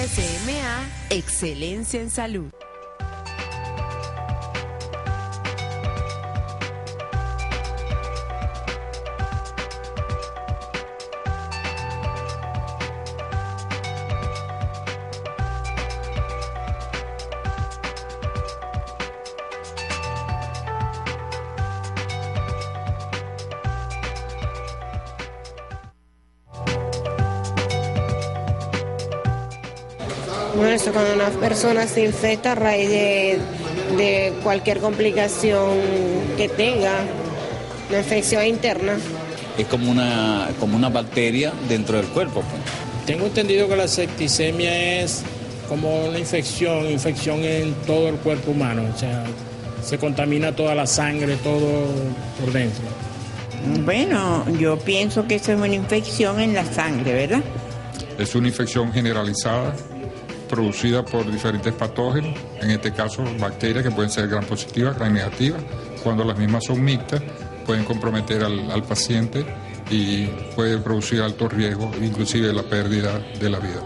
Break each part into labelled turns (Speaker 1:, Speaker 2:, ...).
Speaker 1: SMA, excelencia en salud.
Speaker 2: Bueno, eso cuando una persona se infecta a raíz de cualquier complicación que tenga, una infección interna.
Speaker 3: Es como una bacteria dentro del cuerpo, pues.
Speaker 4: Tengo entendido que la septicemia es como una infección en todo el cuerpo humano, o sea, se contamina toda la sangre, todo por dentro.
Speaker 5: Bueno, yo pienso que eso es una infección en la sangre, ¿verdad?
Speaker 6: Es una infección generalizada producida por diferentes patógenos, en este caso bacterias que pueden ser gram positivas, gram negativas. Cuando las mismas son mixtas, pueden comprometer al paciente y puede producir alto riesgo, inclusive la pérdida de la vida.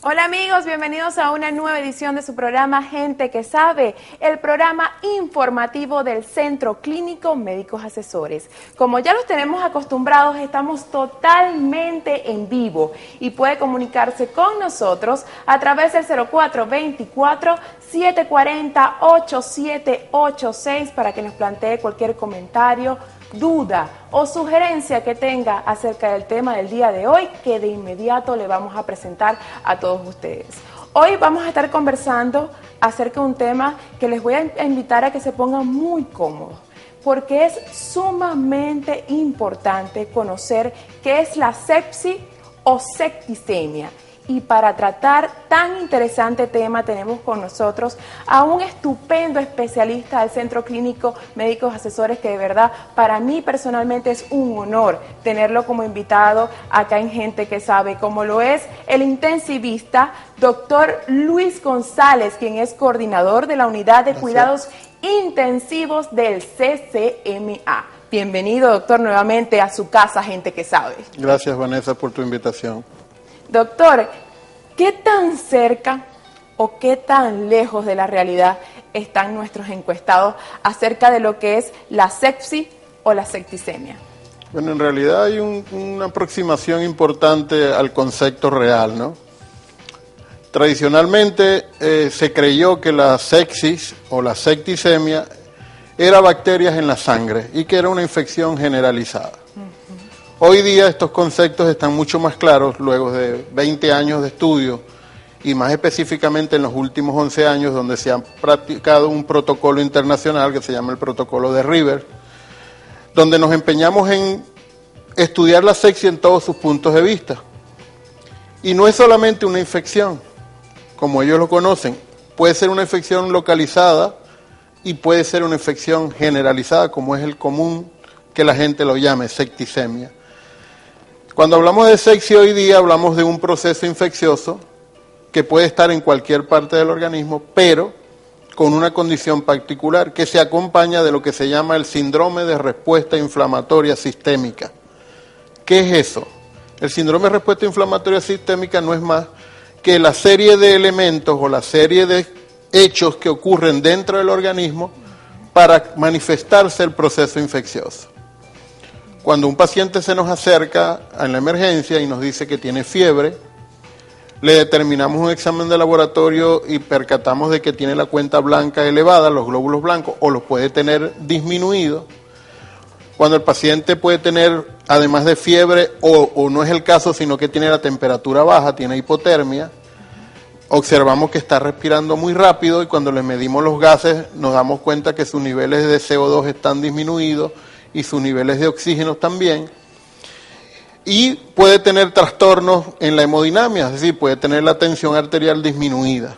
Speaker 7: Hola amigos, bienvenidos a una nueva edición de su programa Gente que Sabe, el programa informativo del Centro Clínico Médicos Asesores. Como ya los tenemos acostumbrados, estamos totalmente en vivo y puede comunicarse con nosotros a través del 0424-740-8786 para que nos plantee cualquier comentario, duda o sugerencia que tenga acerca del tema del día de hoy, que de inmediato le vamos a presentar a todos ustedes. Hoy vamos a estar conversando acerca de un tema que les voy a invitar a que se pongan muy cómodos, porque es sumamente importante conocer qué es la sepsis o septicemia. Y para tratar tan interesante tema tenemos con nosotros a un estupendo especialista del Centro Clínico Médicos Asesores que de verdad para mí personalmente es un honor tenerlo como invitado acá en Gente que Sabe, como lo es el intensivista doctor Luis González, quien es coordinador de la Unidad de Cuidados Intensivos del CCMA. Bienvenido, doctor, nuevamente a su casa, Gente que Sabe.
Speaker 8: Gracias, Vanessa, por tu invitación.
Speaker 7: Doctor, ¿qué tan cerca o qué tan lejos de la realidad están nuestros encuestados acerca de lo que es la sepsis o la septicemia?
Speaker 8: Bueno, en realidad hay una aproximación importante al concepto real, ¿no? Tradicionalmente se creyó que la sepsis o la septicemia era bacterias en la sangre y que era una infección generalizada. Hoy día estos conceptos están mucho más claros luego de 20 años de estudio y más específicamente en los últimos 11 años donde se ha practicado un protocolo internacional que se llama el protocolo de River, donde nos empeñamos en estudiar la sepsis en todos sus puntos de vista. Y no es solamente una infección, como ellos lo conocen, puede ser una infección localizada y puede ser una infección generalizada, como es el común que la gente lo llame, septicemia. Cuando hablamos de sepsis hoy día hablamos de un proceso infeccioso que puede estar en cualquier parte del organismo, pero con una condición particular que se acompaña de lo que se llama el síndrome de respuesta inflamatoria sistémica. ¿Qué es eso? El síndrome de respuesta inflamatoria sistémica no es más que la serie de elementos o la serie de hechos que ocurren dentro del organismo para manifestarse el proceso infeccioso. Cuando un paciente se nos acerca en la emergencia y nos dice que tiene fiebre, le determinamos un examen de laboratorio y percatamos de que tiene la cuenta blanca elevada, los glóbulos blancos, o los puede tener disminuidos. Cuando el paciente puede tener, además de fiebre, o no es el caso, sino que tiene la temperatura baja, tiene hipotermia, observamos que está respirando muy rápido y cuando le medimos los gases nos damos cuenta que sus niveles de CO2 están disminuidos y sus niveles de oxígeno también, y puede tener trastornos en la hemodinamia, es decir, puede tener la tensión arterial disminuida.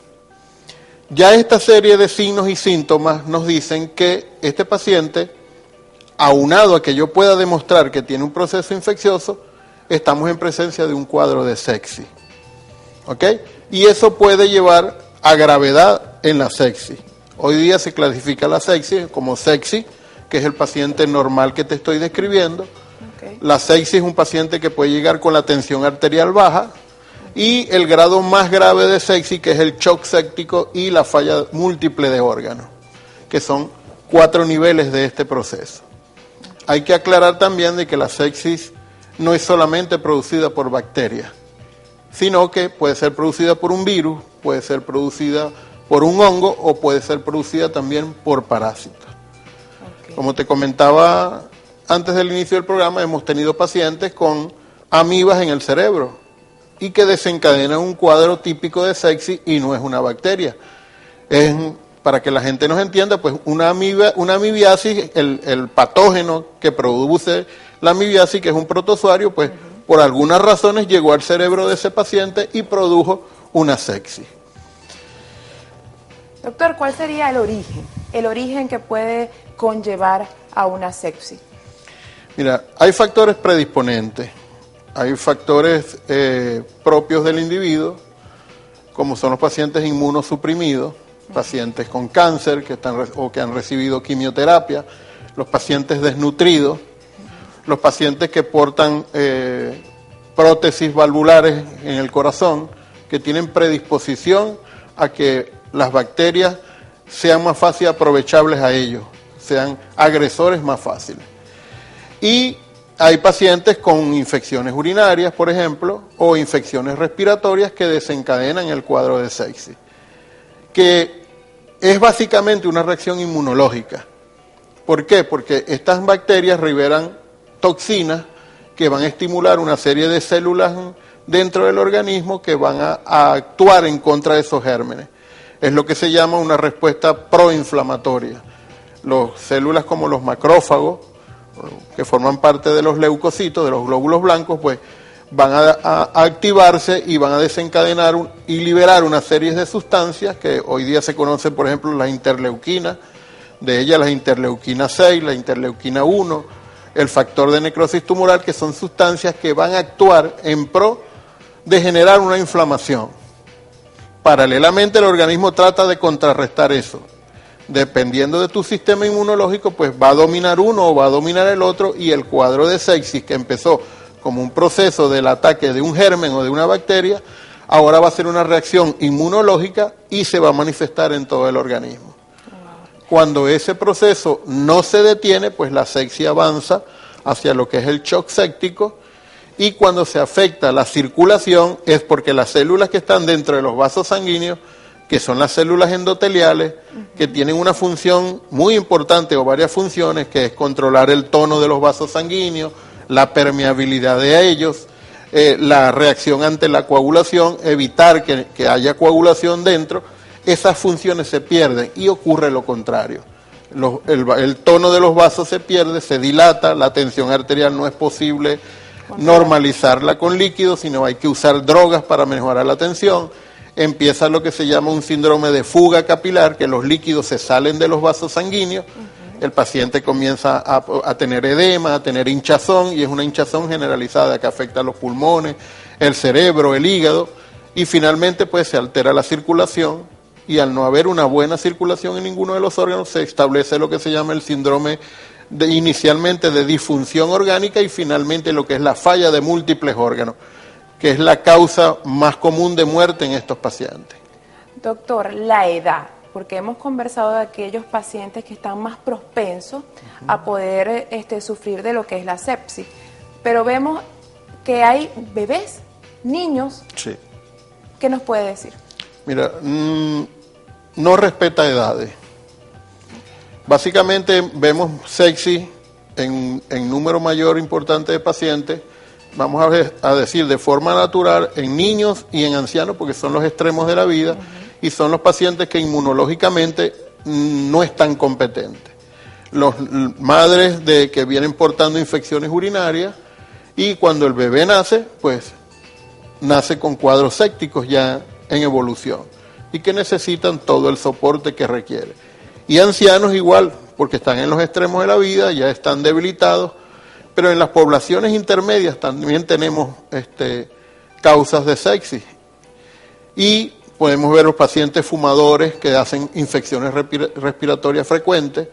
Speaker 8: Ya esta serie de signos y síntomas nos dicen que este paciente, aunado a que yo pueda demostrar que tiene un proceso infeccioso, estamos en presencia de un cuadro de sepsis. ¿Ok? Y eso puede llevar a gravedad en la sepsis. Hoy día se clasifica la sepsis como sepsis, que es el paciente normal que te estoy describiendo,
Speaker 7: Okay.
Speaker 8: La sepsis es un paciente que puede llegar con la tensión arterial baja, y el grado más grave de sepsis, que es el shock séptico y la falla múltiple de órganos, que son 4 niveles de este proceso. Hay que aclarar también de que la sepsis no es solamente producida por bacterias, sino que puede ser producida por un virus, puede ser producida por un hongo o puede ser producida también por parásitos. Okay. Como te comentaba antes del inicio del programa, hemos tenido pacientes con amibas en el cerebro y que desencadenan un cuadro típico de sepsis y no es una bacteria. Para que la gente nos entienda, pues una amibiasis, el patógeno que produce la amibiasis, que es un protozoario, pues por algunas razones llegó al cerebro de ese paciente y produjo una sepsis.
Speaker 7: Doctor, ¿cuál sería el origen que puede conllevar a una sepsis?
Speaker 8: Mira, hay factores predisponentes, hay factores propios del individuo, como son los pacientes inmunosuprimidos, pacientes con cáncer que han recibido quimioterapia, los pacientes desnutridos, los pacientes que portan prótesis valvulares en el corazón, que tienen predisposición a que las bacterias sean más fácil aprovechables a ellos, sean agresores más fáciles. Y hay pacientes con infecciones urinarias, por ejemplo, o infecciones respiratorias que desencadenan el cuadro de sepsis, que es básicamente una reacción inmunológica. ¿Por qué? Porque estas bacterias liberan toxinas que van a estimular una serie de células dentro del organismo que van a actuar en contra de esos gérmenes. Es lo que se llama una respuesta proinflamatoria. Las células como los macrófagos, que forman parte de los leucocitos, de los glóbulos blancos, pues van a activarse y van a desencadenar y liberar una serie de sustancias que hoy día se conocen, por ejemplo, las interleuquinas, de ellas la interleuquina 6, la interleuquina 1, el factor de necrosis tumoral, que son sustancias que van a actuar en pro de generar una inflamación. Paralelamente el organismo trata de contrarrestar eso. Dependiendo de tu sistema inmunológico, pues va a dominar uno o va a dominar el otro, y el cuadro de sepsis, que empezó como un proceso del ataque de un germen o de una bacteria, ahora va a ser una reacción inmunológica y se va a manifestar en todo el organismo. Cuando ese proceso no se detiene, pues la sepsis avanza hacia lo que es el shock séptico, y cuando se afecta la circulación es porque las células que están dentro de los vasos sanguíneos, que son las células endoteliales, que tienen una función muy importante o varias funciones, que es controlar el tono de los vasos sanguíneos, la permeabilidad de ellos, la reacción ante la coagulación, evitar que haya coagulación dentro, esas funciones se pierden y ocurre lo contrario. El tono de los vasos se pierde, se dilata, la tensión arterial no es posible normalizarla con líquidos, sino hay que usar drogas para mejorar la tensión. Empieza lo que se llama un síndrome de fuga capilar, que los líquidos se salen de los vasos sanguíneos, el paciente comienza a tener edema, a tener hinchazón, y es una hinchazón generalizada que afecta a los pulmones, el cerebro, el hígado, y finalmente pues se altera la circulación, y al no haber una buena circulación en ninguno de los órganos, se establece lo que se llama el síndrome inicialmente de disfunción orgánica, y finalmente lo que es la falla de múltiples órganos, que es la causa más común de muerte en estos pacientes.
Speaker 7: Doctor, la edad, porque hemos conversado de aquellos pacientes que están más propensos a poder sufrir de lo que es la sepsis, pero vemos que hay bebés, niños.
Speaker 8: Sí.
Speaker 7: ¿Qué nos puede decir?
Speaker 8: Mira, no respeta edades. Básicamente vemos sepsis en número mayor importante de pacientes, vamos a decir de forma natural, en niños y en ancianos, porque son los extremos de la vida, y son los pacientes que inmunológicamente no están competentes. Los madres que vienen portando infecciones urinarias, y cuando el bebé nace, pues nace con cuadros sépticos ya en evolución, y que necesitan todo el soporte que requiere. Y ancianos igual, porque están en los extremos de la vida, ya están debilitados, pero en las poblaciones intermedias también tenemos causas de sepsis. Y podemos ver los pacientes fumadores que hacen infecciones respiratorias frecuentes,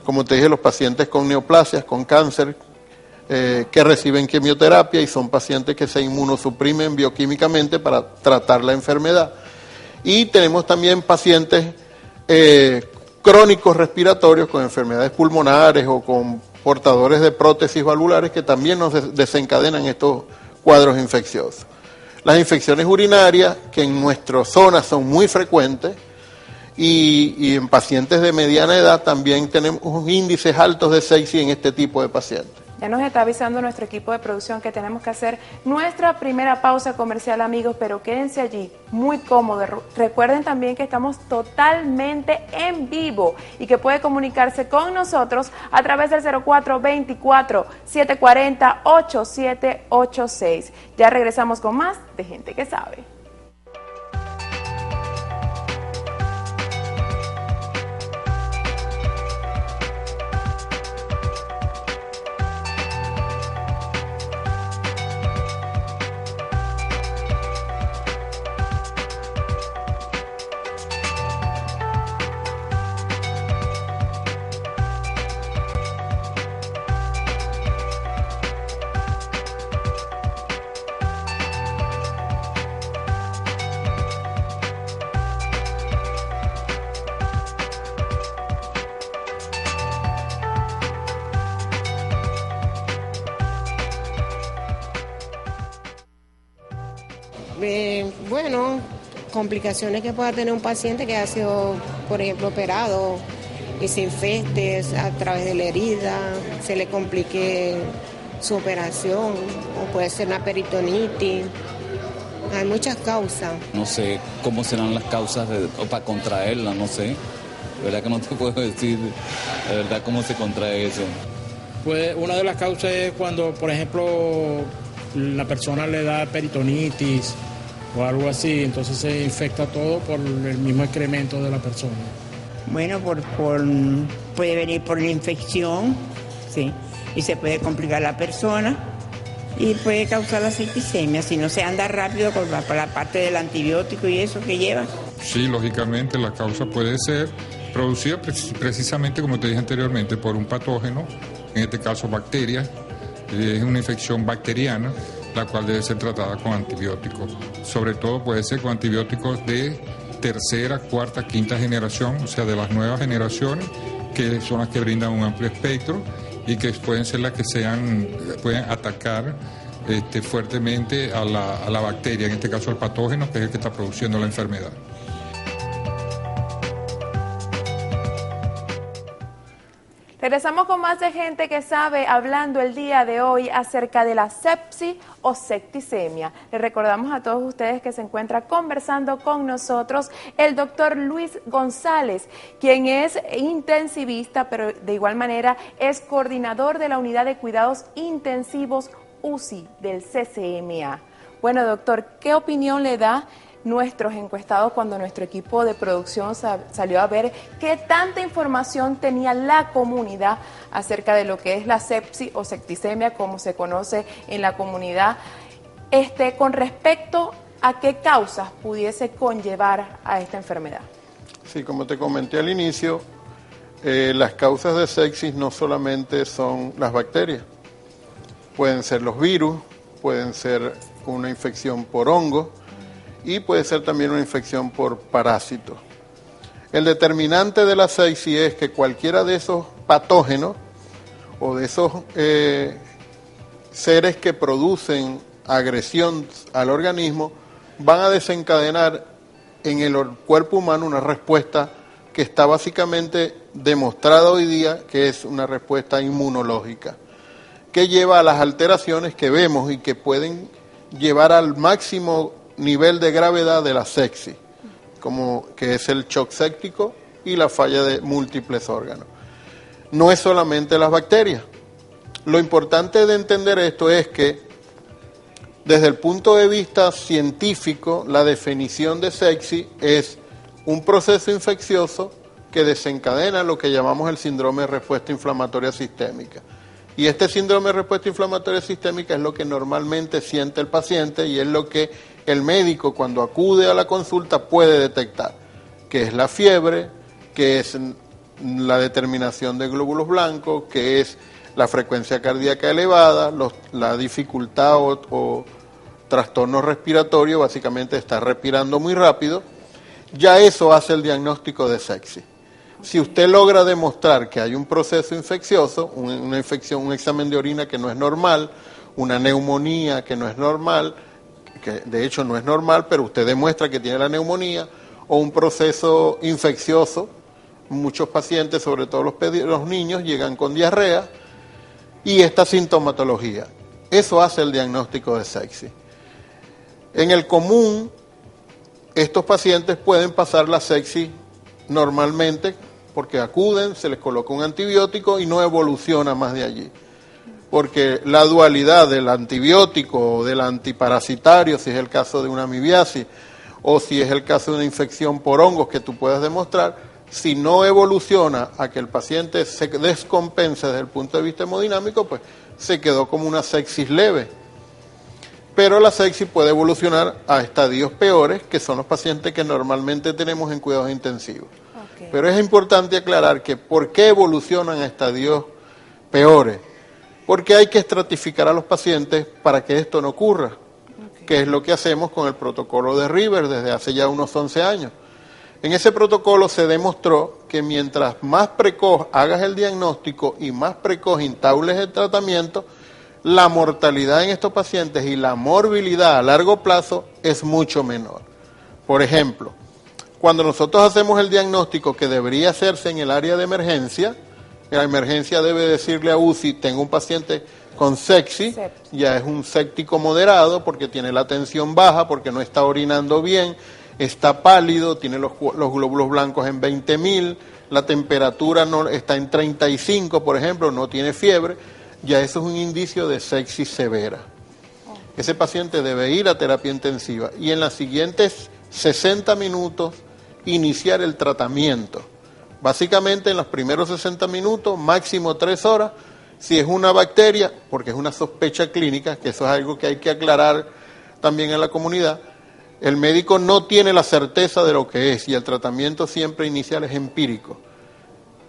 Speaker 8: como te dije, los pacientes con neoplasias, con cáncer, que reciben quimioterapia y son pacientes que se inmunosuprimen bioquímicamente para tratar la enfermedad. Y tenemos también pacientes crónicos respiratorios con enfermedades pulmonares o con portadores de prótesis valvulares que también nos desencadenan estos cuadros infecciosos. Las infecciones urinarias, que en nuestra zona son muy frecuentes, y en pacientes de mediana edad también tenemos índices altos de sepsis en este tipo de pacientes.
Speaker 7: Ya nos está avisando nuestro equipo de producción que tenemos que hacer nuestra primera pausa comercial, amigos, pero quédense allí, muy cómodos. Recuerden también que estamos totalmente en vivo y que puede comunicarse con nosotros a través del 0424-740-8786. Ya regresamos con más de Gente que Sabe.
Speaker 2: Bueno, complicaciones que pueda tener un paciente que ha sido, por ejemplo, operado y se infecte a través de la herida, se le complique su operación, o puede ser una peritonitis. Hay muchas causas.
Speaker 3: No sé cómo serán las causas para contraerla, no sé. De verdad que no te puedo decir de verdad cómo se contrae eso.
Speaker 4: Pues una de las causas es cuando, por ejemplo, la persona le da peritonitis o algo así, entonces se infecta todo por el mismo excremento de la persona.
Speaker 5: Bueno, puede venir por la infección, sí, y se puede complicar la persona y puede causar la septicemia si no se anda rápido por la parte del antibiótico y eso que lleva.
Speaker 6: Sí, lógicamente la causa puede ser producida precisamente, como te dije anteriormente, por un patógeno, en este caso bacterias. Es una infección bacteriana, la cual debe ser tratada con antibióticos. Sobre todo puede ser con antibióticos de tercera, cuarta, quinta generación, o sea, de las nuevas generaciones, que son las que brindan un amplio espectro y que pueden ser las que pueden atacar fuertemente a la bacteria, en este caso al patógeno, que es el que está produciendo la enfermedad.
Speaker 7: Regresamos con más de Gente que Sabe, hablando el día de hoy acerca de la sepsis o septicemia. Les recordamos a todos ustedes que se encuentra conversando con nosotros el doctor Luis González, quien es intensivista, pero de igual manera es coordinador de la Unidad de Cuidados Intensivos UCI del CCMA. Bueno, doctor, ¿qué opinión le da nuestros encuestados cuando nuestro equipo de producción salió a ver qué tanta información tenía la comunidad acerca de lo que es la sepsis o septicemia, como se conoce en la comunidad, con respecto a qué causas pudiese conllevar a esta enfermedad?
Speaker 8: Sí, como te comenté al inicio, las causas de sepsis no solamente son las bacterias, pueden ser los virus, pueden ser una infección por hongo, y puede ser también una infección por parásitos. El determinante de la sepsis es que cualquiera de esos patógenos o de esos seres que producen agresión al organismo van a desencadenar en el cuerpo humano una respuesta que está básicamente demostrada hoy día, que es una respuesta inmunológica, que lleva a las alteraciones que vemos y que pueden llevar al máximo nivel de gravedad de la sepsis, como que es el shock séptico y la falla de múltiples órganos. No es solamente las bacterias. Lo importante de entender esto es que desde el punto de vista científico, la definición de sepsis es un proceso infeccioso que desencadena lo que llamamos el síndrome de respuesta inflamatoria sistémica. Y este síndrome de respuesta inflamatoria sistémica es lo que normalmente siente el paciente y es lo que el médico cuando acude a la consulta puede detectar, que es la fiebre, que es la determinación de glóbulos blancos, que es la frecuencia cardíaca elevada, la dificultad o trastorno respiratorio, básicamente está respirando muy rápido, ya eso hace el diagnóstico de sepsis. Si usted logra demostrar que hay un proceso infeccioso, una infección, un examen de orina que no es normal, una neumonía que no es normal, que de hecho no es normal, pero usted demuestra que tiene la neumonía, o un proceso infeccioso, muchos pacientes, sobre todo los niños, llegan con diarrea, y esta sintomatología. Eso hace el diagnóstico de sepsis. En el común, estos pacientes pueden pasar la sepsis normalmente porque acuden, se les coloca un antibiótico y no evoluciona más de allí. Porque la dualidad del antibiótico o del antiparasitario, si es el caso de una amibiasis, o si es el caso de una infección por hongos que tú puedas demostrar, si no evoluciona a que el paciente se descompense desde el punto de vista hemodinámico, pues se quedó como una sepsis leve. Pero la sepsis puede evolucionar a estadios peores, que son los pacientes que normalmente tenemos en cuidados intensivos. Okay. Pero es importante aclarar que ¿por qué evolucionan a estadios peores? Porque hay que estratificar a los pacientes para que esto no ocurra, okay, que es lo que hacemos con el protocolo de River desde hace ya unos 11 años. En ese protocolo se demostró que mientras más precoz hagas el diagnóstico y más precoz instaules el tratamiento, la mortalidad en estos pacientes y la morbilidad a largo plazo es mucho menor. Por ejemplo, cuando nosotros hacemos el diagnóstico que debería hacerse en el área de emergencia, la emergencia debe decirle a UCI, tengo un paciente con sepsis, ya es un séptico moderado porque tiene la tensión baja, porque no está orinando bien, está pálido, tiene los glóbulos blancos en 20.000, la temperatura no está en 35, por ejemplo, no tiene fiebre. Ya eso es un indicio de sepsis severa. Ese paciente debe ir a terapia intensiva y en los siguientes 60 minutos iniciar el tratamiento. Básicamente en los primeros 60 minutos, máximo 3 horas, si es una bacteria, porque es una sospecha clínica, que eso es algo que hay que aclarar también en la comunidad, el médico no tiene la certeza de lo que es y el tratamiento siempre inicial es empírico.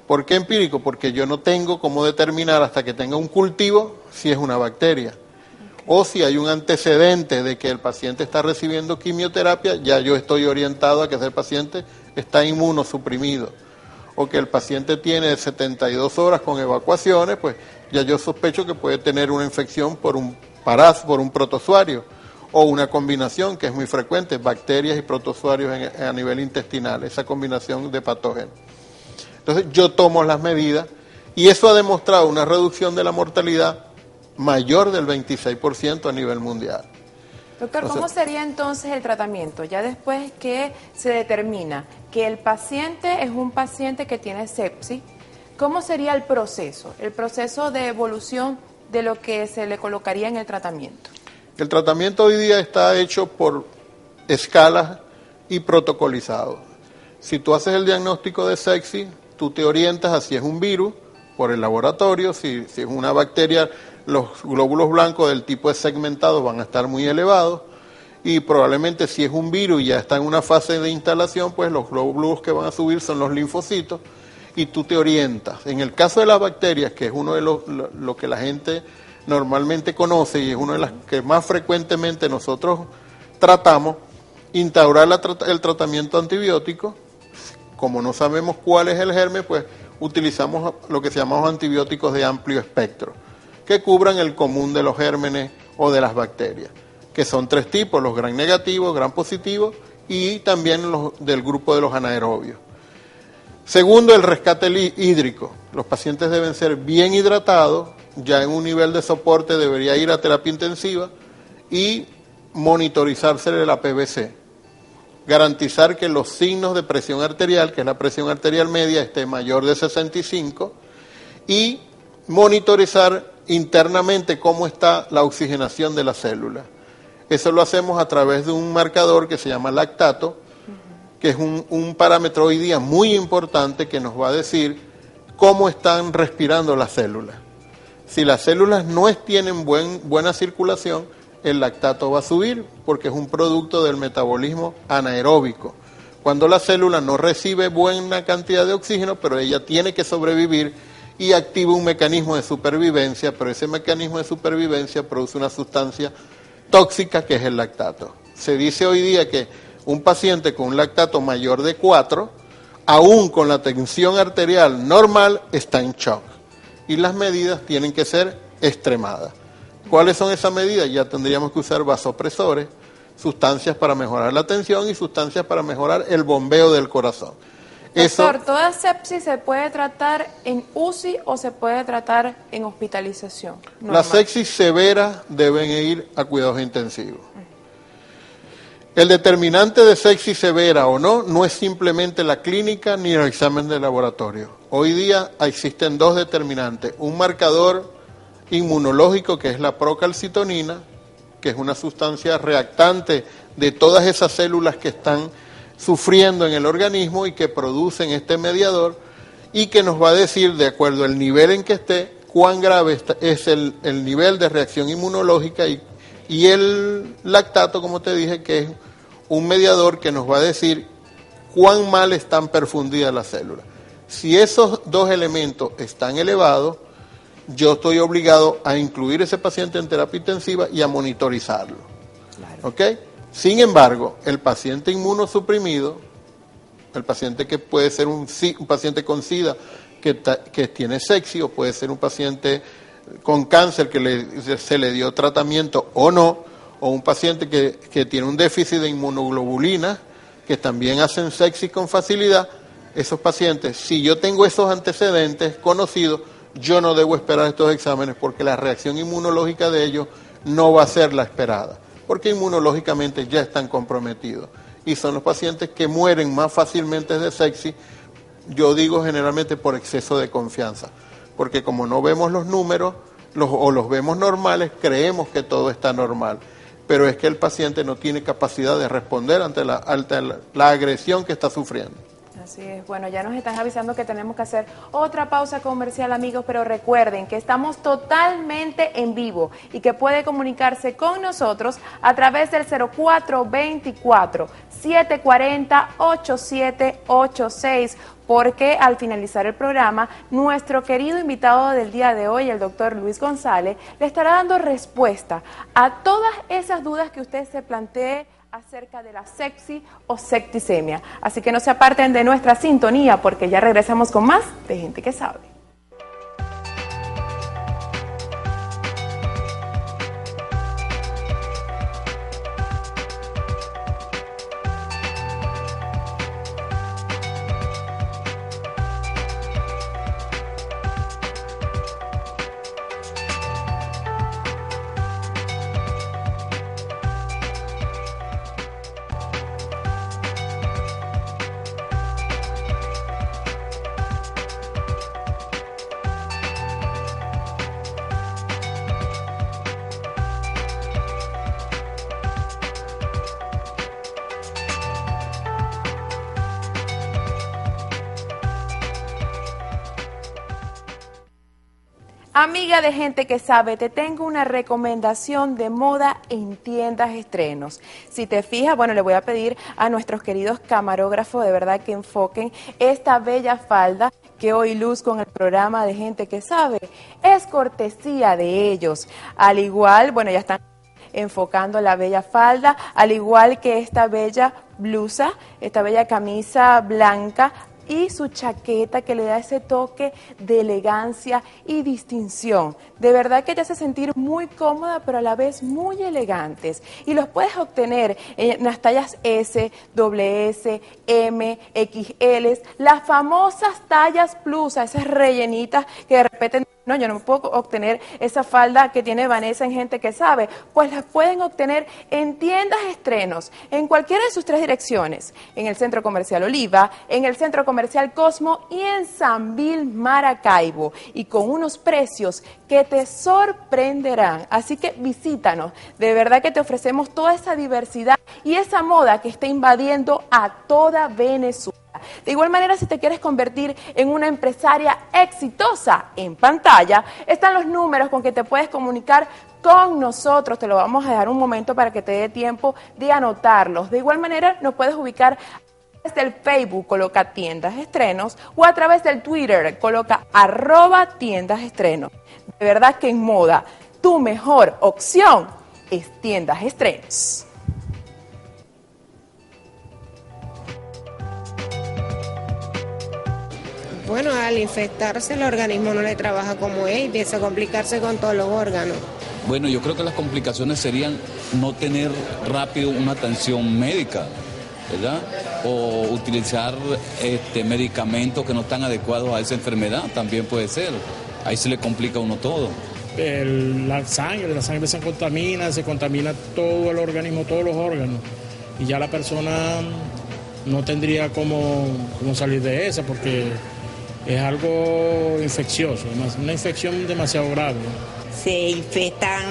Speaker 8: ¿Por qué empírico? Porque yo no tengo cómo determinar hasta que tenga un cultivo si es una bacteria. Okay. O si hay un antecedente de que el paciente está recibiendo quimioterapia, ya yo estoy orientado a que ese paciente está inmunosuprimido. O que el paciente tiene 72 horas con evacuaciones, pues ya yo sospecho que puede tener una infección por un protozoario. O una combinación que es muy frecuente, bacterias y protozoarios a nivel intestinal, esa combinación de patógenos. Entonces yo tomo las medidas y eso ha demostrado una reducción de la mortalidad mayor del 26% a nivel mundial.
Speaker 7: Doctor, ¿cómo sería entonces el tratamiento? Ya después que se determina que el paciente es un paciente que tiene sepsis, ¿cómo sería el proceso de evolución de lo que se le colocaría en el tratamiento?
Speaker 8: El tratamiento hoy día está hecho por escalas y protocolizado. Si tú haces el diagnóstico de sepsis, tú te orientas a si es un virus por el laboratorio, si es una bacteria, los glóbulos blancos del tipo de segmentado van a estar muy elevados y probablemente si es un virus y ya está en una fase de instalación, pues los glóbulos que van a subir son los linfocitos y tú te orientas. En el caso de las bacterias, que es uno de lo que la gente normalmente conoce y es uno de las que más frecuentemente nosotros tratamos, instaurar el tratamiento antibiótico. Como no sabemos cuál es el germen, pues utilizamos lo que se llama antibióticos de amplio espectro, que cubran el común de los gérmenes o de las bacterias, que son 3 tipos, los gram negativos, gram positivos y también los del grupo de los anaerobios. Segundo, el rescate hídrico. Los pacientes deben ser bien hidratados, ya en un nivel de soporte debería ir a terapia intensiva y monitorizarse la PVC. Garantizar que los signos de presión arterial, que es la presión arterial media, esté mayor de 65 y monitorizar internamente cómo está la oxigenación de la célula. Eso lo hacemos a través de un marcador que se llama lactato, que es un parámetro hoy día muy importante que nos va a decir cómo están respirando las células. Si las células no tienen buena circulación, el lactato va a subir porque es un producto del metabolismo anaeróbico. Cuando la célula no recibe buena cantidad de oxígeno, pero ella tiene que sobrevivir y activa un mecanismo de supervivencia, pero ese mecanismo de supervivencia produce una sustancia tóxica que es el lactato. Se dice hoy día que un paciente con un lactato mayor de 4, aún con la tensión arterial normal, está en shock. Y las medidas tienen que ser extremadas. ¿Cuáles son esas medidas? Ya tendríamos que usar vasopresores, sustancias para mejorar la tensión y sustancias para mejorar el bombeo del corazón.
Speaker 7: Doctor, ¿toda sepsis se puede tratar en UCI o se puede tratar en hospitalización normal?
Speaker 8: Las sepsis severas deben ir a cuidados intensivos. El determinante de sepsis severa o no es simplemente la clínica ni el examen de laboratorio. Hoy día existen dos determinantes, un marcador inmunológico que es la procalcitonina, que es una sustancia reactante de todas esas células que están sufriendo en el organismo y que producen este mediador y que nos va a decir, de acuerdo al nivel en que esté, cuán grave es el nivel de reacción inmunológica y el lactato, como te dije, que es un mediador que nos va a decir cuán mal están perfundidas las células. Si esos dos elementos están elevados, yo estoy obligado a incluir ese paciente en terapia intensiva y a monitorizarlo. Claro. ¿Ok? Sin embargo, el paciente inmunosuprimido, el paciente que puede ser un paciente con SIDA que tiene sepsis, o puede ser un paciente con cáncer que se le dio tratamiento o no, o un paciente que tiene un déficit de inmunoglobulina, que también hacen sepsis con facilidad, esos pacientes, si yo tengo esos antecedentes conocidos, yo no debo esperar estos exámenes porque la reacción inmunológica de ellos no va a ser la esperada, porque inmunológicamente ya están comprometidos. Y son los pacientes que mueren más fácilmente de sepsis, yo digo generalmente por exceso de confianza, porque como no vemos los números o los vemos normales, creemos que todo está normal, pero es que el paciente no tiene capacidad de responder ante la agresión que está sufriendo.
Speaker 7: Así es, bueno, ya nos están avisando que tenemos que hacer otra pausa comercial, amigos, pero recuerden que estamos totalmente en vivo y que puede comunicarse con nosotros a través del 0424-740-8786, porque al finalizar el programa, nuestro querido invitado del día de hoy, el doctor Luis González, le estará dando respuesta a todas esas dudas que usted se plantee acerca de la sepsis o septicemia. Así que no se aparten de nuestra sintonía porque ya regresamos con más de Gente que Sabe. Amiga de Gente que Sabe, te tengo una recomendación de moda en tiendas estrenos. Si te fijas, bueno, le voy a pedir a nuestros queridos camarógrafos de verdad que enfoquen esta bella falda que hoy luzco en el programa de Gente que Sabe. Es cortesía de ellos. Al igual, bueno, ya están enfocando la bella falda, al igual que esta bella blusa, esta bella camisa blanca, y su chaqueta que le da ese toque de elegancia y distinción. De verdad que te hace sentir muy cómoda, pero a la vez muy elegantes. Y los puedes obtener en las tallas S, XS, M, XL, las famosas tallas plus, esas rellenitas que de repente, no, yo no puedo obtener esa falda que tiene Vanessa en Gente que Sabe. Pues las pueden obtener en tiendas estrenos, en cualquiera de sus 3 direcciones, en el Centro Comercial Oliva, en el Centro Comercial Cosmo y en Sambil, Maracaibo, y con unos precios que te sorprenderán. Así que visítanos, de verdad que te ofrecemos toda esa diversidad y esa moda que está invadiendo a toda Venezuela. De igual manera, si te quieres convertir en una empresaria exitosa, en pantalla están los números con que te puedes comunicar con nosotros. Te lo vamos a dejar un momento para que te dé tiempo de anotarlos. De igual manera, nos puedes ubicar del Facebook coloca Tiendas Estrenos o a través del Twitter coloca @tiendasestrenos. De verdad que en moda, tu mejor opción es Tiendas Estrenos.
Speaker 2: Bueno, al infectarse el organismo no le trabaja como es y empieza a complicarse con todos los órganos.
Speaker 3: Bueno, yo creo que las complicaciones serían no tener rápido una atención médica, ¿verdad? O utilizar medicamentos que no están adecuados a esa enfermedad, también puede ser. Ahí se le complica a uno todo.
Speaker 4: La sangre se contamina todo el organismo, todos los órganos. Y ya la persona no tendría cómo salir de esa porque es algo infeccioso, una infección demasiado grave.
Speaker 5: Se infectan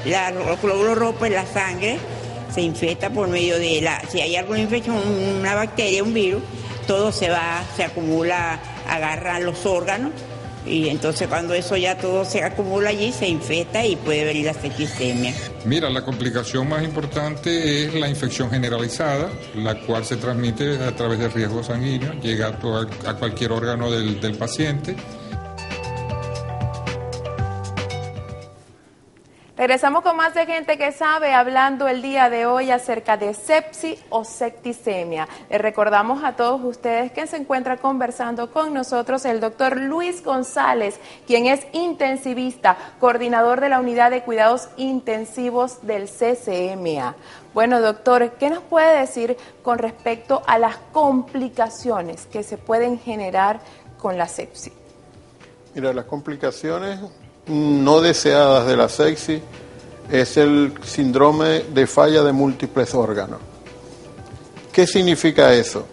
Speaker 5: los glóbulos rojos en la sangre, se infecta por medio de si hay alguna infección, una bacteria, un virus, todo se acumula, agarra los órganos y entonces cuando eso ya todo se acumula allí, se infecta y puede venir la septicemia.
Speaker 6: Mira, la complicación más importante es la infección generalizada, la cual se transmite a través del riesgo sanguíneo, llega a cualquier órgano del paciente.
Speaker 7: Regresamos con más de Gente que Sabe, hablando el día de hoy acerca de sepsis o septicemia. Les recordamos a todos ustedes que se encuentra conversando con nosotros el doctor Luis González, quien es intensivista, coordinador de la Unidad de Cuidados Intensivos del CCMA. Bueno, doctor, ¿qué nos puede decir con respecto a las complicaciones que se pueden generar con la sepsis?
Speaker 8: Mira, las complicaciones no deseadas de la sepsis es el síndrome de falla de múltiples órganos. ¿Qué significa eso?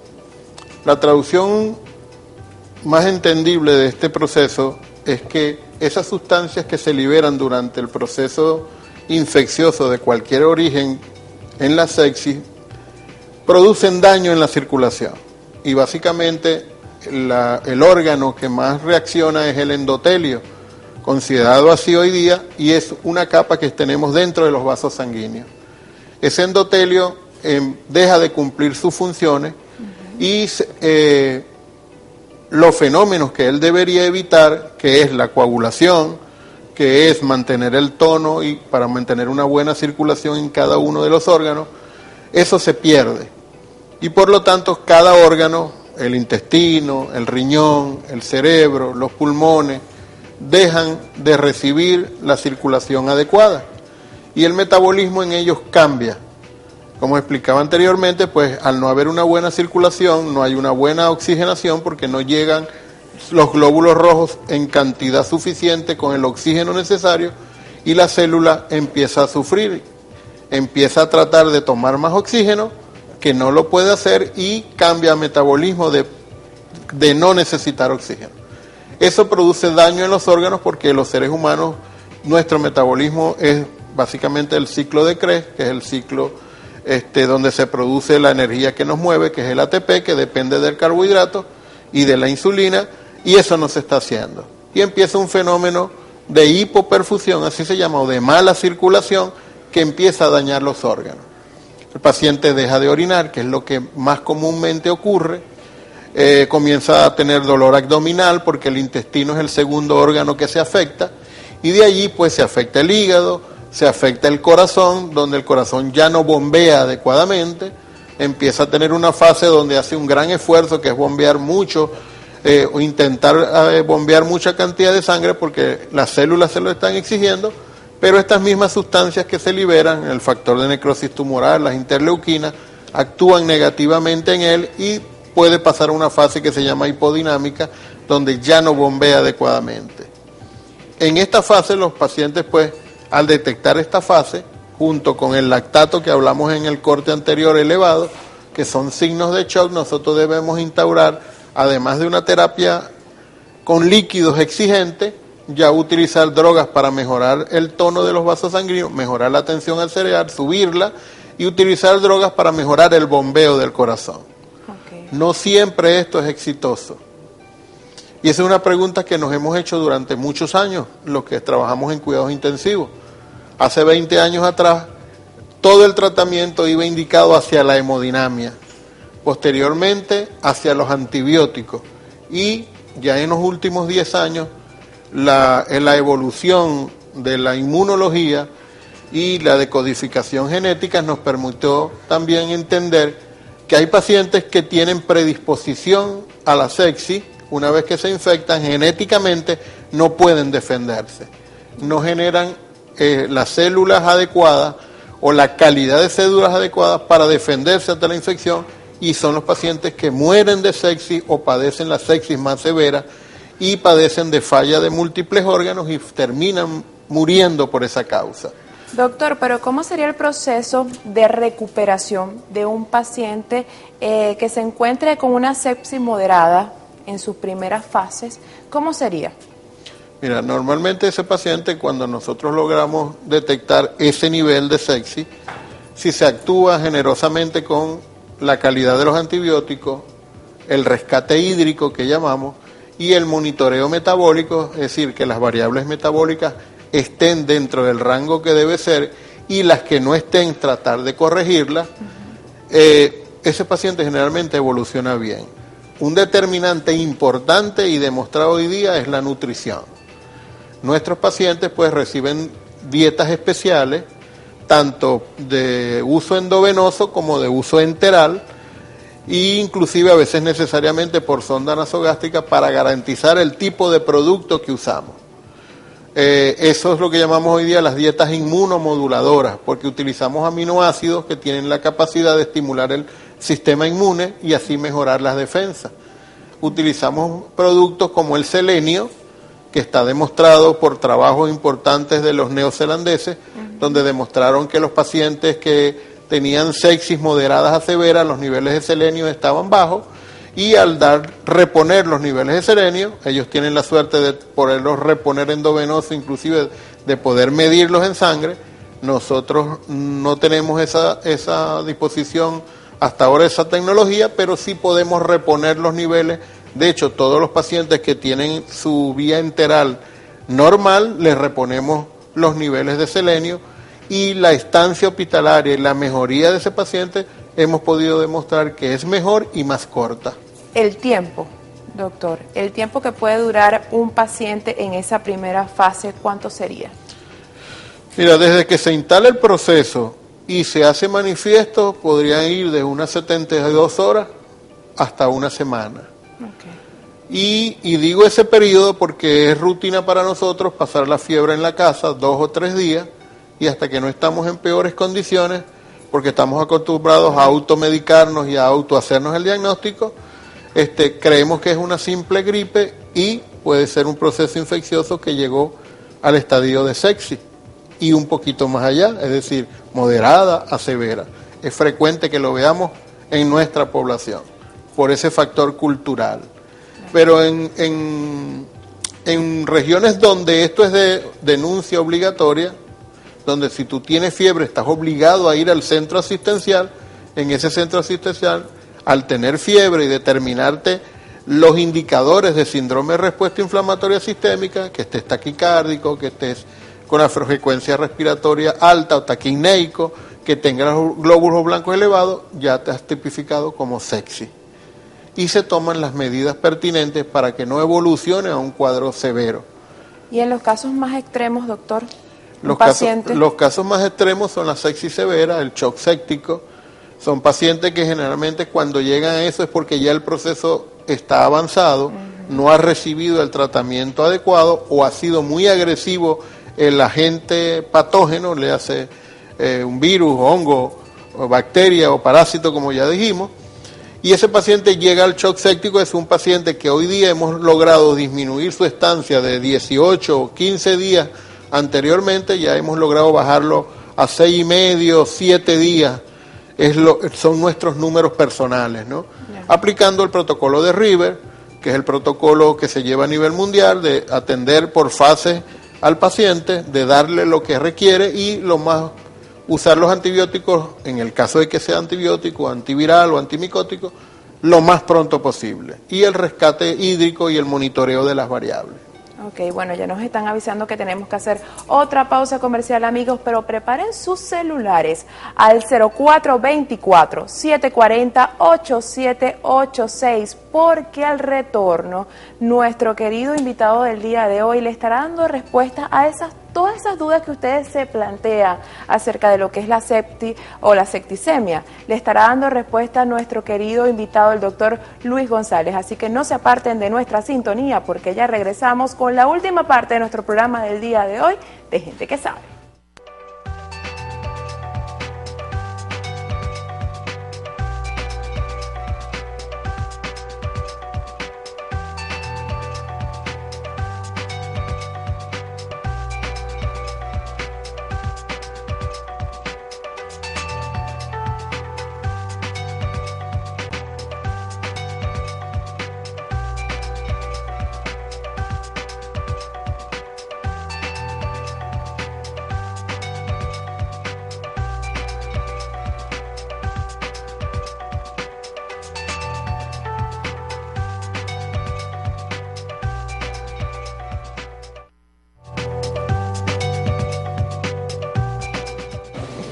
Speaker 8: La traducción más entendible de este proceso es que esas sustancias que se liberan durante el proceso infeccioso de cualquier origen en la sepsis producen daño en la circulación y básicamente el órgano que más reacciona es el endotelio, considerado así hoy día, y es una capa que tenemos dentro de los vasos sanguíneos. Ese endotelio deja de cumplir sus funciones y los fenómenos que él debería evitar, que es la coagulación, que es mantener el tono y para mantener una buena circulación en cada uno de los órganos, eso se pierde. Y por lo tanto, cada órgano, el intestino, el riñón, el cerebro, los pulmones, dejan de recibir la circulación adecuada y el metabolismo en ellos cambia. Como explicaba anteriormente, pues al no haber una buena circulación, no hay una buena oxigenación porque no llegan los glóbulos rojos en cantidad suficiente con el oxígeno necesario y la célula empieza a sufrir, empieza a tratar de tomar más oxígeno que no lo puede hacer y cambia metabolismo de no necesitar oxígeno. Eso produce daño en los órganos porque los seres humanos, nuestro metabolismo es básicamente el ciclo de Krebs, que es el ciclo donde se produce la energía que nos mueve, que es el ATP, que depende del carbohidrato y de la insulina, y eso no se está haciendo. Y empieza un fenómeno de hipoperfusión, así se llama, o de mala circulación, que empieza a dañar los órganos. El paciente deja de orinar, que es lo que más comúnmente ocurre. Comienza a tener dolor abdominal porque el intestino es el segundo órgano que se afecta y de allí pues se afecta el hígado, se afecta el corazón, donde el corazón ya no bombea adecuadamente, empieza a tener una fase donde hace un gran esfuerzo que es bombear mucho o intentar bombear mucha cantidad de sangre porque las células se lo están exigiendo, pero estas mismas sustancias que se liberan, el factor de necrosis tumoral, las interleuquinas, actúan negativamente en él y puede pasar a una fase que se llama hipodinámica, donde ya no bombea adecuadamente. En esta fase los pacientes, pues, al detectar esta fase, junto con el lactato que hablamos en el corte anterior elevado, que son signos de shock, nosotros debemos instaurar, además de una terapia con líquidos exigentes, ya utilizar drogas para mejorar el tono de los vasos sanguíneos, mejorar la tensión arterial, subirla, y utilizar drogas para mejorar el bombeo del corazón. No siempre esto es exitoso. Y esa es una pregunta que nos hemos hecho durante muchos años, los que trabajamos en cuidados intensivos. Hace 20 años atrás, todo el tratamiento iba indicado hacia la hemodinamia. posteriormente hacia los antibióticos y ya en los últimos 10 años la evolución de la inmunología y la decodificación genética nos permitió también entender que hay pacientes que tienen predisposición a la sepsis. Una vez que se infectan, genéticamente no pueden defenderse, no generan las células adecuadas o la calidad de células adecuadas para defenderse ante la infección, y son los pacientes que mueren de sepsis o padecen la sepsis más severa y padecen de falla de múltiples órganos y terminan muriendo por esa causa.
Speaker 7: Doctor, pero ¿cómo sería el proceso de recuperación de un paciente que se encuentre con una sepsis moderada en sus primeras fases? ¿Cómo sería?
Speaker 8: Mira, normalmente ese paciente, cuando nosotros logramos detectar ese nivel de sepsis, si se actúa generosamente con la calidad de los antibióticos, el rescate hídrico que llamamos, y el monitoreo metabólico, es decir, que las variables metabólicas estén dentro del rango que debe ser y las que no estén tratar de corregirlas, ese paciente generalmente evoluciona bien. Un determinante importante y demostrado hoy día es la nutrición. Nuestros pacientes pues reciben dietas especiales, tanto de uso endovenoso como de uso enteral, e inclusive a veces necesariamente por sonda nasogástrica para garantizar el tipo de producto que usamos. Eso es lo que llamamos hoy día las dietas inmunomoduladoras, porque utilizamos aminoácidos que tienen la capacidad de estimular el sistema inmune y así mejorar las defensas. Utilizamos productos como el selenio, que está demostrado por trabajos importantes de los neozelandeses, donde demostraron que los pacientes que tenían sepsis moderadas a severas, los niveles de selenio estaban bajos, y al reponer los niveles de selenio, ellos tienen la suerte de poderlos reponer endovenoso, inclusive de poder medirlos en sangre. Nosotros no tenemos esa disposición hasta ahora, esa tecnología, pero sí podemos reponer los niveles. De hecho, todos los pacientes que tienen su vía enteral normal, les reponemos los niveles de selenio, y la estancia hospitalaria y la mejoría de ese paciente hemos podido demostrar que es mejor y más corta.
Speaker 7: El tiempo, doctor, el tiempo que puede durar un paciente en esa primera fase, ¿cuánto sería?
Speaker 8: Mira, desde que se instala el proceso y se hace manifiesto, podrían ir de unas 72 horas hasta una semana. Okay. Y digo ese periodo porque es rutina para nosotros pasar la fiebre en la casa 2 o 3 días, y hasta que no estamos en peores condiciones, porque estamos acostumbrados a automedicarnos y a autohacernos el diagnóstico, creemos que es una simple gripe y puede ser un proceso infeccioso que llegó al estadio de sepsis y un poquito más allá, es decir, moderada a severa. Es frecuente que lo veamos en nuestra población por ese factor cultural. Pero en regiones donde esto es de denuncia obligatoria, donde si tú tienes fiebre estás obligado a ir al centro asistencial, en ese centro asistencial, al tener fiebre y determinarte los indicadores de síndrome de respuesta inflamatoria sistémica, que estés taquicárdico, que estés con la frecuencia respiratoria alta o taquineico, que tengas los glóbulos blancos elevados, ya te has tipificado como sepsis. Y se toman las medidas pertinentes para que no evolucione a un cuadro severo.
Speaker 7: ¿Y en los casos más extremos, doctor?
Speaker 8: Los casos más extremos son la sepsis severa, el shock séptico. Son pacientes que generalmente cuando llegan a eso es porque ya el proceso está avanzado, no ha recibido el tratamiento adecuado o ha sido muy agresivo el agente patógeno, le hace un virus, hongo, o bacteria o parásito, como ya dijimos, y ese paciente llega al shock séptico. Es un paciente que hoy día hemos logrado disminuir su estancia de 18 o 15 días anteriormente, ya hemos logrado bajarlo a 6,5, 7 días, son nuestros números personales, ¿no? Aplicando el protocolo de River, que es el protocolo que se lleva a nivel mundial, de atender por fases al paciente, de darle lo que requiere y usar los antibióticos, en el caso de que sea antibiótico, antiviral o antimicótico, lo más pronto posible. Y el rescate hídrico y el monitoreo de las variables.
Speaker 7: Ok, bueno, ya nos están avisando que tenemos que hacer otra pausa comercial, amigos, pero preparen sus celulares al 0424-740-8786, porque al retorno, nuestro querido invitado del día de hoy le estará dando respuesta a todas esas dudas que ustedes se plantean acerca de lo que es la septi o la septicemia. Le estará dando respuesta a nuestro querido invitado, el doctor Luis González. Así que no se aparten de nuestra sintonía, porque ya regresamos con la última parte de nuestro programa del día de hoy, de Gente que Sabe.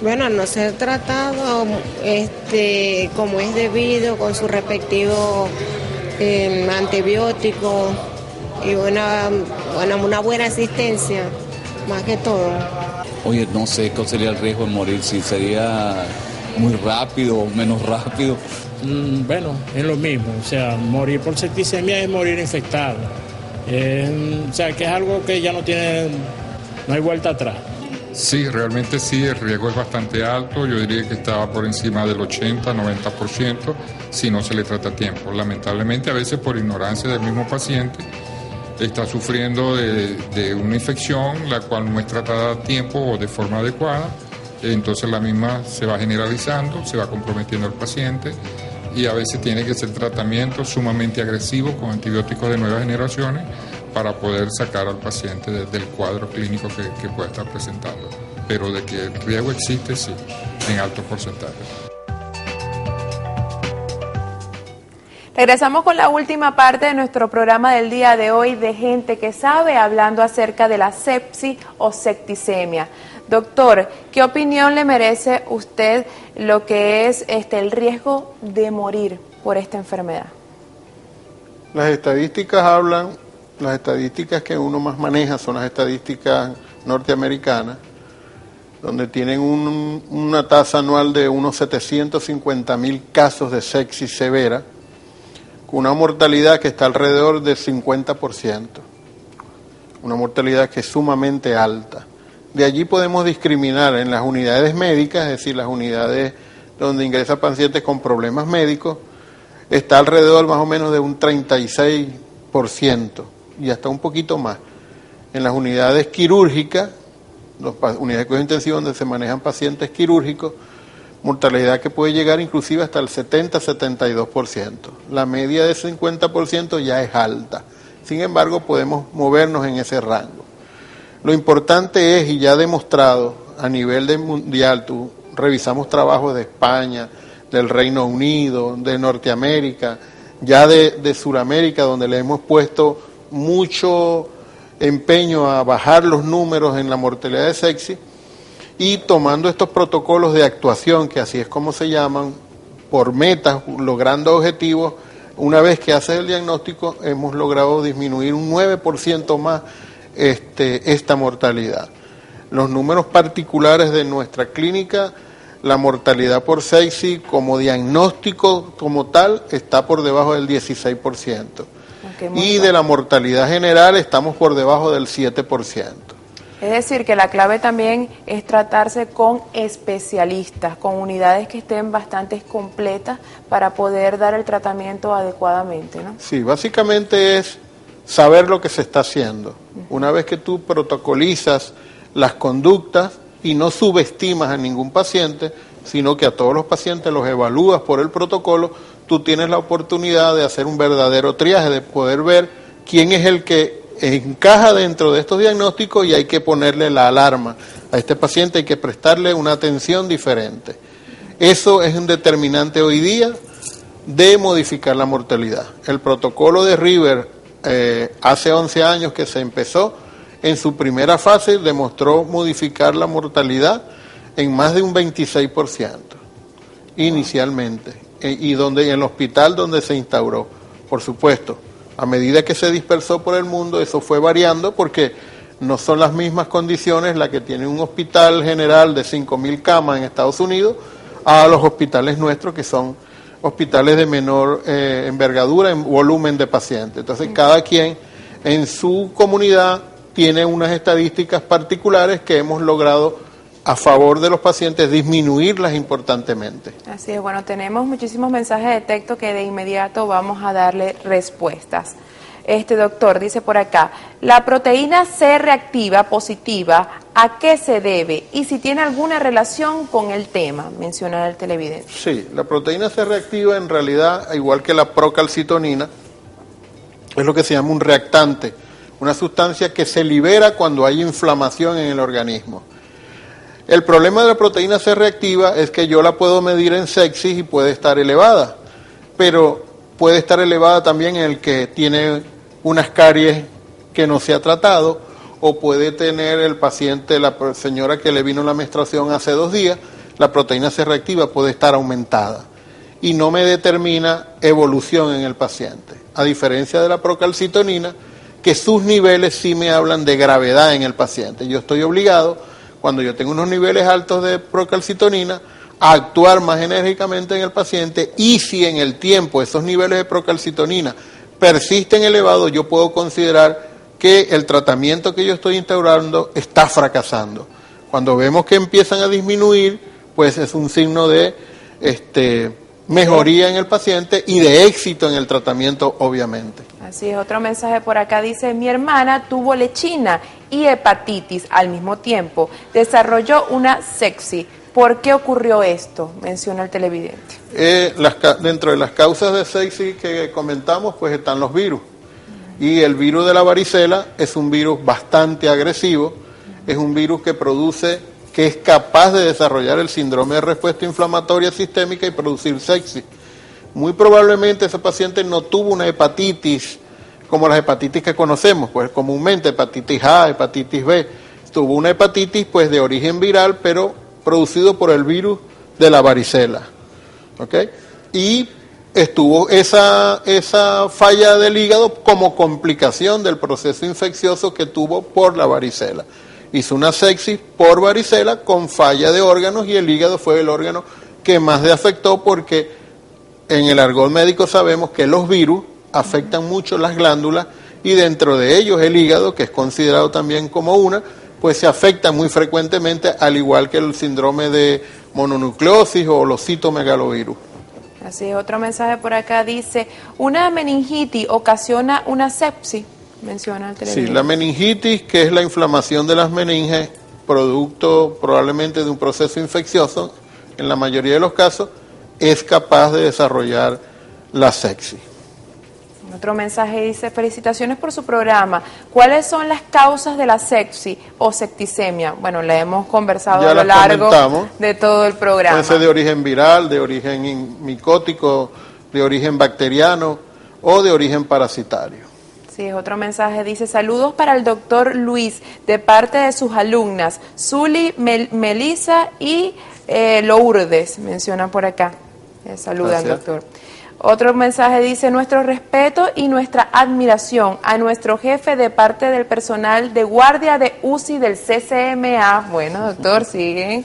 Speaker 2: Bueno, no ser tratado como es debido, con su respectivo antibiótico y una buena asistencia, más que todo.
Speaker 3: Oye, no sé cuál sería el riesgo de morir, si sería muy rápido o menos rápido.
Speaker 4: Bueno, es lo mismo, o sea, morir por septicemia es morir infectado. O sea, que es algo que ya no hay vuelta atrás.
Speaker 6: Sí, realmente sí, el riesgo es bastante alto, yo diría que estaba por encima del 80-90% si no se le trata a tiempo. Lamentablemente a veces por ignorancia del mismo paciente está sufriendo de una infección la cual no es tratada a tiempo o de forma adecuada, entonces la misma se va generalizando, se va comprometiendo al paciente y a veces tiene que ser tratamientos sumamente agresivos con antibióticos de nuevas generaciones para poder sacar al paciente del cuadro clínico que pueda estar presentando. Pero de que el riesgo existe, sí, en alto porcentaje.
Speaker 7: Regresamos con la última parte de nuestro programa del día de hoy de Gente que Sabe, hablando acerca de la sepsis o septicemia. Doctor, ¿qué opinión le merece usted lo que es el riesgo de morir por esta enfermedad?
Speaker 8: Las estadísticas que uno más maneja son las estadísticas norteamericanas, donde tienen una tasa anual de unos 750,000 casos de sepsis severa, con una mortalidad que está alrededor del 50%, una mortalidad que es sumamente alta. De allí podemos discriminar en las unidades médicas, es decir, las unidades donde ingresan pacientes con problemas médicos, está alrededor más o menos de un 36% y hasta un poquito más. En las unidades quirúrgicas, unidades de cuidados intensivos donde se manejan pacientes quirúrgicos, mortalidad que puede llegar inclusive hasta el 70-72%. La media de 50% ya es alta. Sin embargo, podemos movernos en ese rango. Lo importante es, y ya demostrado a nivel mundial, revisamos trabajos de España, del Reino Unido, de Norteamérica, ya de Sudamérica, donde le hemos puesto mucho empeño a bajar los números en la mortalidad de sepsis, y tomando estos protocolos de actuación, que así es como se llaman, por metas, logrando objetivos, una vez que haces el diagnóstico, hemos logrado disminuir un 9% más esta mortalidad. Los números particulares de nuestra clínica, la mortalidad por sepsis como diagnóstico como tal está por debajo del 16%. Y de la mortalidad general estamos por debajo del 7%.
Speaker 7: Es decir, que la clave también es tratarse con especialistas, con unidades que estén bastante completas para poder dar el tratamiento adecuadamente, ¿no?
Speaker 8: Sí, básicamente es saber lo que se está haciendo. Una vez que tú protocolizas las conductas y no subestimas a ningún paciente, sino que a todos los pacientes los evalúas por el protocolo, tú tienes la oportunidad de hacer un verdadero triaje, de poder ver quién es el que encaja dentro de estos diagnósticos y hay que ponerle la alarma. A este paciente hay que prestarle una atención diferente. Eso es un determinante hoy día de modificar la mortalidad. El protocolo de River hace 11 años que se empezó, en su primera fase demostró modificar la mortalidad en más de un 26% inicialmente, y en el hospital donde se instauró. Por supuesto, a medida que se dispersó por el mundo, eso fue variando porque no son las mismas condiciones las que tiene un hospital general de 5.000 camas en Estados Unidos a los hospitales nuestros, que son hospitales de menor envergadura en volumen de pacientes. Entonces, cada quien en su comunidad tiene unas estadísticas particulares que hemos logrado a favor de los pacientes disminuirlas importantemente.
Speaker 7: Así es, bueno, tenemos muchísimos mensajes de texto que de inmediato vamos a darle respuestas. Doctor, dice por acá, la proteína C reactiva positiva, ¿a qué se debe? Y si tiene alguna relación con el tema, menciona el televidente.
Speaker 8: Sí, la proteína C reactiva en realidad, igual que la procalcitonina, es lo que se llama un reactante, una sustancia que se libera cuando hay inflamación en el organismo. El problema de la proteína C reactiva es que yo la puedo medir en sepsis y puede estar elevada, pero puede estar elevada también en el que tiene unas caries que no se ha tratado, o puede tener el paciente, la señora que le vino la menstruación hace 2 días, la proteína C reactiva puede estar aumentada y no me determina evolución en el paciente, a diferencia de la procalcitonina, que sus niveles sí me hablan de gravedad en el paciente. Yo estoy obligado, cuando yo tengo unos niveles altos de procalcitonina, a actuar más enérgicamente en el paciente, y si en el tiempo esos niveles de procalcitonina persisten elevados, yo puedo considerar que el tratamiento que yo estoy instaurando está fracasando. Cuando vemos que empiezan a disminuir, pues es un signo de mejoría en el paciente y de éxito en el tratamiento, obviamente.
Speaker 7: Así es, otro mensaje por acá dice, mi hermana tuvo lechina y hepatitis al mismo tiempo, desarrolló una sepsis. ¿Por qué ocurrió esto? Menciona el televidente.
Speaker 8: Dentro de las causas de sepsis que comentamos, pues están los virus. Y el virus de la varicela es un virus bastante agresivo, es un virus que es capaz de desarrollar el síndrome de respuesta inflamatoria sistémica y producir sepsis. Muy probablemente ese paciente no tuvo una hepatitis como las hepatitis que conocemos, pues comúnmente hepatitis A, hepatitis B. Tuvo una hepatitis pues de origen viral, pero producido por el virus de la varicela. ¿Ok? Y estuvo esa falla del hígado como complicación del proceso infeccioso que tuvo por la varicela. Hizo una sepsis por varicela con falla de órganos, y el hígado fue el órgano que más le afectó, porque en el argot médico sabemos que los virus afectan mucho las glándulas, y dentro de ellos el hígado, que es considerado también como una, pues se afecta muy frecuentemente, al igual que el síndrome de mononucleosis o los citomegalovirus.
Speaker 7: Así es, otro mensaje por acá dice, ¿una meningitis ocasiona una sepsis? Menciona el televidente.
Speaker 8: Sí, la meningitis, que es la inflamación de las meninges, producto probablemente de un proceso infeccioso, en la mayoría de los casos, es capaz de desarrollar la sepsis.
Speaker 7: Otro mensaje dice, felicitaciones por su programa. ¿Cuáles son las causas de la sepsis o septicemia? Bueno, la hemos conversado a lo largo de todo el programa.
Speaker 8: Puede ser de origen viral, de origen micótico, de origen bacteriano o de origen parasitario.
Speaker 7: Sí, otro mensaje dice, saludos para el doctor Luis, de parte de sus alumnas, Zuli, Melissa y Lourdes, mencionan por acá. Saludan, doctor. Otro mensaje dice, nuestro respeto y nuestra admiración a nuestro jefe de parte del personal de guardia de UCI del CCMA. Bueno, doctor, siguen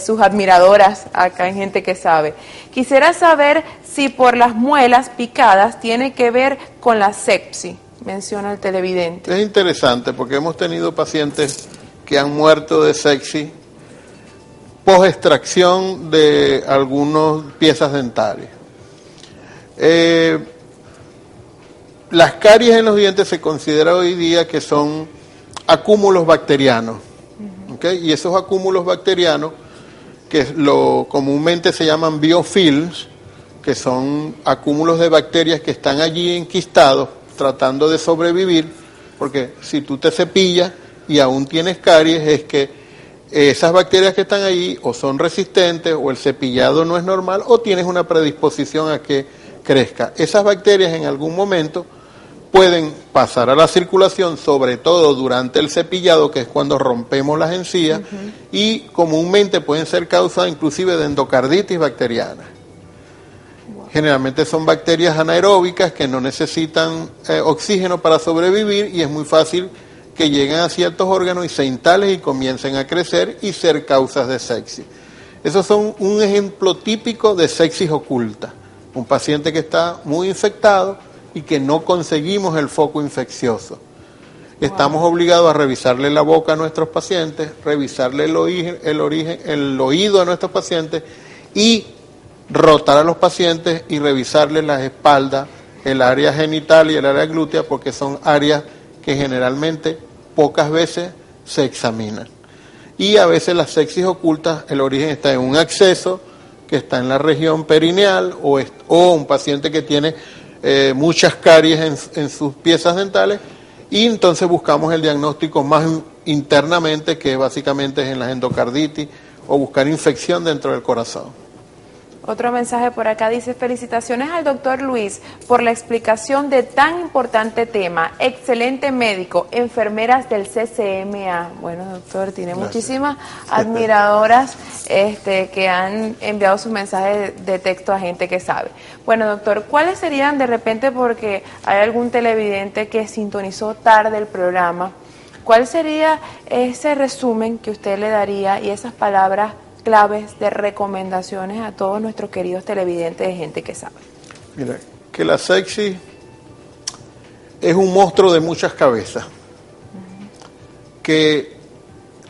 Speaker 7: sus admiradoras acá en Gente que Sabe. Quisiera saber si por las muelas picadas tiene que ver con la sepsis, menciona el televidente.
Speaker 8: Es interesante porque hemos tenido pacientes que han muerto de sepsis post extracción de algunas piezas dentales. Las caries en los dientes se considera hoy día que son acúmulos bacterianos, ¿okay? Y esos acúmulos bacterianos, que comúnmente se llaman biofilms, que son acúmulos de bacterias que están allí enquistados tratando de sobrevivir, porque si tú te cepillas y aún tienes caries, es que esas bacterias que están allí o son resistentes, o el cepillado no es normal, o tienes una predisposición a que crezca. Esas bacterias en algún momento pueden pasar a la circulación, sobre todo durante el cepillado, que es cuando rompemos las encías, y comúnmente pueden ser causa inclusive de endocarditis bacteriana. Generalmente son bacterias anaeróbicas que no necesitan oxígeno para sobrevivir, y es muy fácil que lleguen a ciertos órganos y se instalen y comiencen a crecer y ser causas de sepsis. Esos son un ejemplo típico de sepsis oculta. Un paciente que está muy infectado y que no conseguimos el foco infeccioso. Estamos obligados a revisarle la boca a nuestros pacientes, revisarle el oído a nuestros pacientes y rotar a los pacientes y revisarles las espaldas, el área genital y el área glútea, porque son áreas que generalmente pocas veces se examinan. Y a veces las sepsis ocultas, el origen está en un absceso que está en la región perineal o un paciente que tiene muchas caries en sus piezas dentales, y entonces buscamos el diagnóstico más internamente, que básicamente es en las endocarditis o buscar infección dentro del corazón.
Speaker 7: Otro mensaje por acá dice: felicitaciones al doctor Luis por la explicación de tan importante tema. Excelente médico, enfermeras del CCMA. Bueno, doctor, tiene muchísimas admiradoras que han enviado sus mensajes de texto a gente que sabe. Bueno, doctor, ¿cuáles serían de repente, porque hay algún televidente que sintonizó tarde el programa, cuál sería ese resumen que usted le daría y esas palabras claves de recomendaciones a todos nuestros queridos televidentes de gente que sabe?
Speaker 8: Mira, que la sepsis es un monstruo de muchas cabezas, que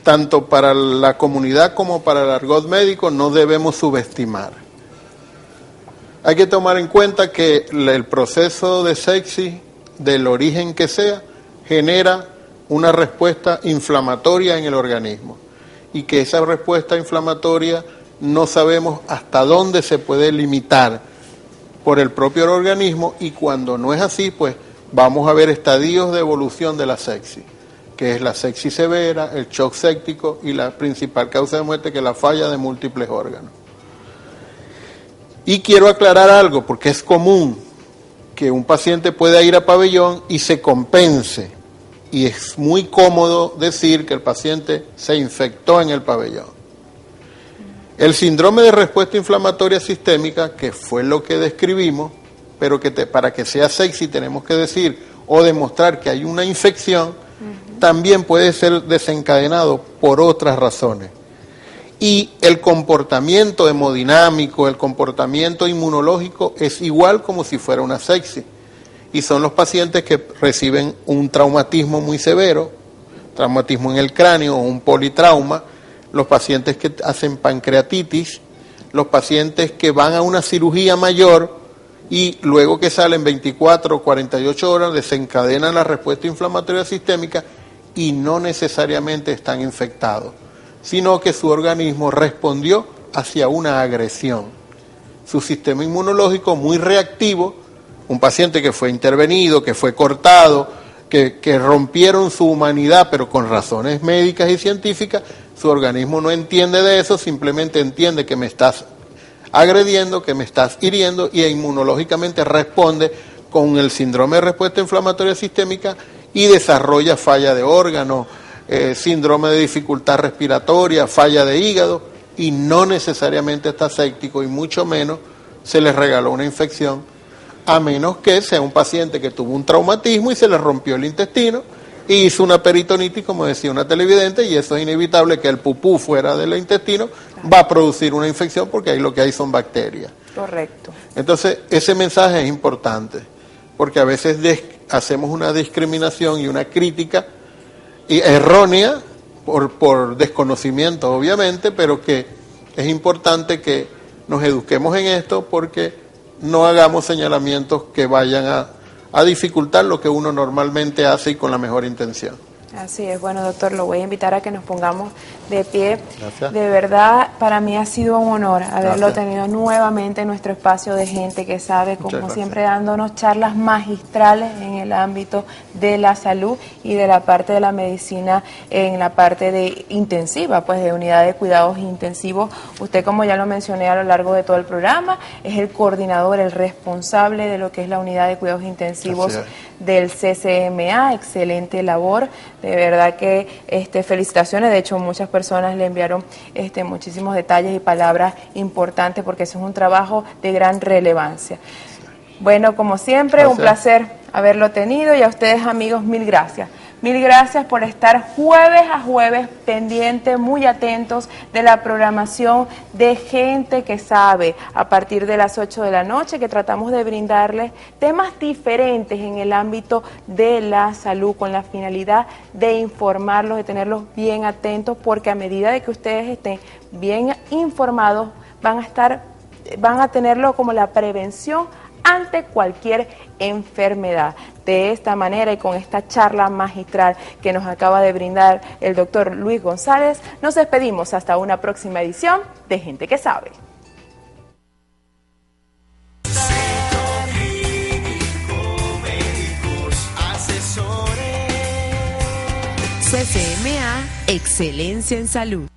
Speaker 8: tanto para la comunidad como para el argot médico no debemos subestimar. Hay que tomar en cuenta que el proceso de sepsis, del origen que sea, genera una respuesta inflamatoria en el organismo, y que esa respuesta inflamatoria no sabemos hasta dónde se puede limitar por el propio organismo, y cuando no es así, pues vamos a ver estadios de evolución de la sepsis, que es la sepsis severa, el shock séptico y la principal causa de muerte, que es la falla de múltiples órganos. Y quiero aclarar algo, porque es común que un paciente pueda ir a pabellón y se compense, y es muy cómodo decir que el paciente se infectó en el pabellón. El síndrome de respuesta inflamatoria sistémica, que fue lo que describimos, pero que para que sea sepsis tenemos que decir o demostrar que hay una infección, también puede ser desencadenado por otras razones. Y el comportamiento hemodinámico, el comportamiento inmunológico es igual como si fuera una sepsis. Y son los pacientes que reciben un traumatismo muy severo, traumatismo en el cráneo o un politrauma, los pacientes que hacen pancreatitis, los pacientes que van a una cirugía mayor y luego que salen 24 o 48 horas desencadenan la respuesta inflamatoria sistémica y no necesariamente están infectados, sino que su organismo respondió hacia una agresión. Su sistema inmunológico muy reactivo, un paciente que fue intervenido, que fue cortado, que rompieron su humanidad, pero con razones médicas y científicas, su organismo no entiende de eso, simplemente entiende que me estás agrediendo, que me estás hiriendo, y inmunológicamente responde con el síndrome de respuesta inflamatoria sistémica y desarrolla falla de órganos, síndrome de dificultad respiratoria, falla de hígado, y no necesariamente está séptico, y mucho menos se le regaló una infección, a menos que sea un paciente que tuvo un traumatismo y se le rompió el intestino y hizo una peritonitis, como decía una televidente, y eso es inevitable, que el pupú fuera del intestino va a producir una infección, porque ahí lo que hay son bacterias.
Speaker 7: Correcto.
Speaker 8: Entonces, ese mensaje es importante, porque a veces hacemos una discriminación y una crítica errónea por desconocimiento, obviamente, pero que es importante que nos eduquemos en esto, porque no hagamos señalamientos que vayan a dificultar lo que uno normalmente hace y con la mejor intención.
Speaker 7: Así es, bueno doctor, lo voy a invitar a que nos pongamos de pie.
Speaker 8: Gracias.
Speaker 7: De verdad, para mí ha sido un honor haberlo
Speaker 8: Gracias.
Speaker 7: tenido nuevamente en nuestro espacio de Gente que Sabe, como
Speaker 8: Muchas
Speaker 7: siempre dándonos charlas magistrales en el ámbito de la salud y de la parte de la medicina, en la parte de intensiva, pues de unidad de cuidados intensivos. Usted, como ya lo mencioné a lo largo de todo el programa, es el coordinador, el responsable de lo que es la unidad de cuidados intensivos del CCMA. Excelente labor, de verdad que felicitaciones. De hecho, muchas personas le enviaron muchísimos detalles y palabras importantes, porque eso es un trabajo de gran relevancia. Bueno, como siempre, un placer haberlo tenido, y a ustedes, amigos, mil gracias. Mil gracias por estar jueves a jueves pendientes, muy atentos de la programación de Gente que Sabe, a partir de las 8 de la noche, que tratamos de brindarles temas diferentes en el ámbito de la salud, con la finalidad de informarlos, de tenerlos bien atentos, porque a medida de que ustedes estén bien informados, van a tenerlo como la prevención ante cualquier enfermedad. De esta manera, y con esta charla magistral que nos acaba de brindar el doctor Luis González, nos despedimos hasta una próxima edición de Gente que Sabe.
Speaker 1: CCMA, excelencia en salud.